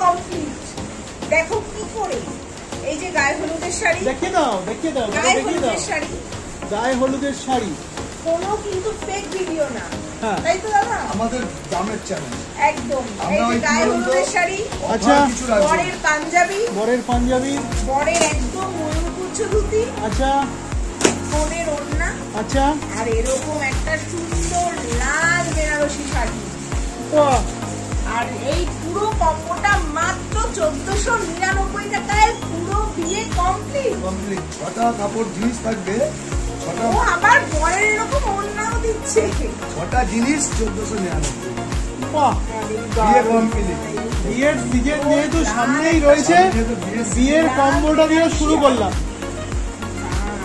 Complete. দেখো কি করে এই যে গায়ে হলুদের শাড়ি, দেখিয়ে দাও গায়ে হলুদের শাড়ি, গায়ে হলুদের শাড়ি, কোনো কিন্তু ফেক ভিডিও না, হ্যাঁ তাই তো দাদা? আমাদের দামের চ্যানেল একদম। এই যে গায়ে হলুদের শাড়ি, আচ্ছা বরের পাঞ্জাবি, বরের একদম ময়ূরপুচ্ছ ধুতি, আচ্ছা বোনের ওড়না, আচ্ছা, আর এরকম একটা সুন্দর লাল বেনারসি শাড়ি। আর এই পুরো কম্বোটা মাত্র 1499 টাকায় পুরো বিয়ে কমপ্লিট। ছটা কাপড় জিনিস থাকবে, ও আবার বরের এরকম ওড়নাও দিচ্ছে। ছটা জিনিস 1499। বাহ, বিয়ে কমপ্লিট। বিয়ের সিজন যেহেতু সামনেই রয়েছে, বিয়ের কম্বোটা দিয়ে শুরু করলাম।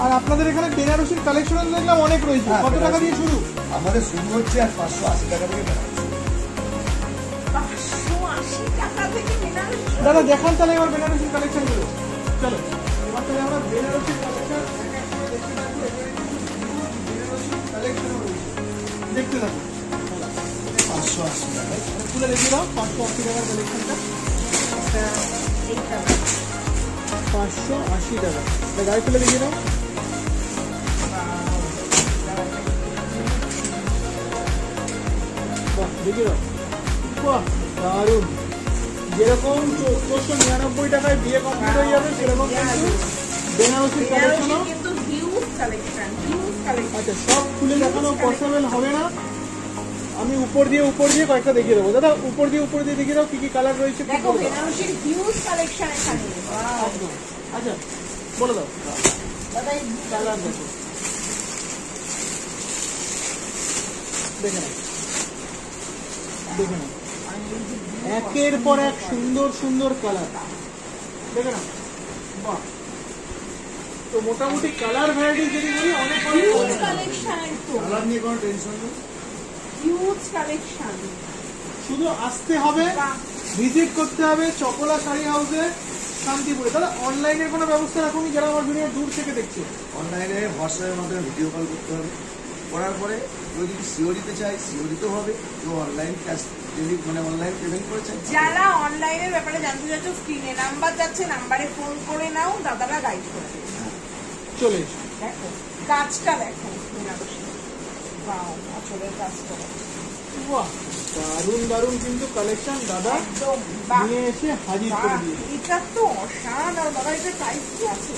আর আপনাদের এখানে বেনারসির কালেকশন দেখলাম অনেক রয়েছে। কত টাকা দিয়ে শুরু? আমাদের শুরু হচ্ছে আর 580 টাকা থেকে বেনারসি। 580 টাকা থেকে বেনারসি। দাদা দেখান তাহলে এবার বেনারসির কালেকশন গুলো। চলো এবার তাহলে আমরা বেনারসির কালেকশন দেখতে থাকবো। 580 টাকা খুলে দেখিয়ে দাও 580 টাকার কালেকশনটা। 580 টাকা গায়ে খুলে দেখিয়ে দাও। বাহ, দেখিয়ে দাও। বাহ, দারুণ। যেরকম 1499 টাকায় বিয়ে কমপ্লিট হয়ে যাবে, সেরকম কিন্তু বেনারসির কালেকশনও। কিন্তু হিউজ কালেকশন, হিউজ কালেকশন। আচ্ছা, সব খুলে দেখানো পসিবল হবে না, আমি উপর দিয়ে কয়েকটা দেখিয়ে দেবো। দাদা উপর দিয়ে দেখিয়ে দাও কি কি কালার রয়েছে। দেখো বেনারসির হিউজ কালেকশন এখানে। আচ্ছা বলে দাও দাদা এই কালার দেখো, দেখে নাও একের পর এক সুন্দর সুন্দর কালার, দেখে নাও। বাহ, তো মোটামুটি কালার ভ্যারাইটি যদি বলি অনেক হিউজ কালেকশন, একদম কালার নিয়ে কোনো টেনশন নেই। Huge collection. শুধু আসতে হবে, ভিজিট করতে হবে চপলা শাড়ি হাউসে, শান্তিপুরে। তাহলে অনলাইনের কোনো ব্যবস্থা রাখুনি যারা আমার ভিডিও দূর থেকে দেখছে? অনলাইনে হোয়াটসঅ্যাপের মাধ্যমে ভিডিও কল করতে হবে, করার পরে কেউ যদি সিও দিতে চায় সিও দিতে হবে, কেউ অনলাইন ক্যাশ মানে অনলাইন পেমেন্ট করেছে। যারা অনলাইনের ব্যাপারে জানতে চাচ্ছ, স্ক্রিনে নাম্বার যাচ্ছে, নাম্বারে ফোন করে নাও, দাদারা গাইড করে দেবে। চলে এসো। দেখো কাজটা, দেখো বেনারসি, ওয়াও, আসলে কাজটা বাহ, দারুণ দারুণ কিন্তু কালেকশন দাদা একদম নিয়ে এসে হাজির করে দিয়েছে। এটা তো অসাধারণ। দাদা এটা প্রাইস কি আছে?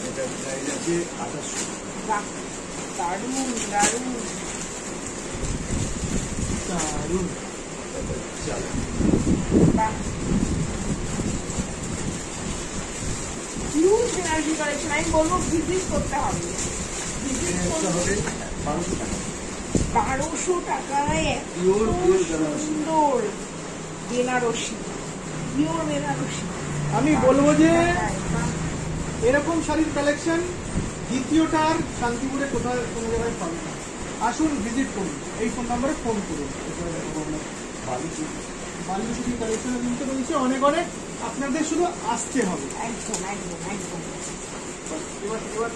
এটা প্রাইস আছে 2800। বাহ, দারুণ দারুণ দারুণ। বাহ, হিউজ বেনারসি কালেকশন। আমি বলবো ভিজিট করতে হবে, ভিজিট এটা করতে হবে 1200 টাকা। 1200 টাকায় এত Pure বেনারসি। সুন্দর বেনারসি, পিওর বেনারসি। আমি বলবো যে এরকম শাড়ির কালেকশন দ্বিতীয়টা আর শান্তিপুরে কোথাও কোনো জায়গায় পাবেন না। আসুন, ভিজিট করুন, এই ফোন নাম্বারে ফোন করুন। বালুচুরি কালেকশনে কিন্তু রয়েছে অনেক অনেক, আপনাদের শুধু আসতে হবে। একদম একদম একদম। এবার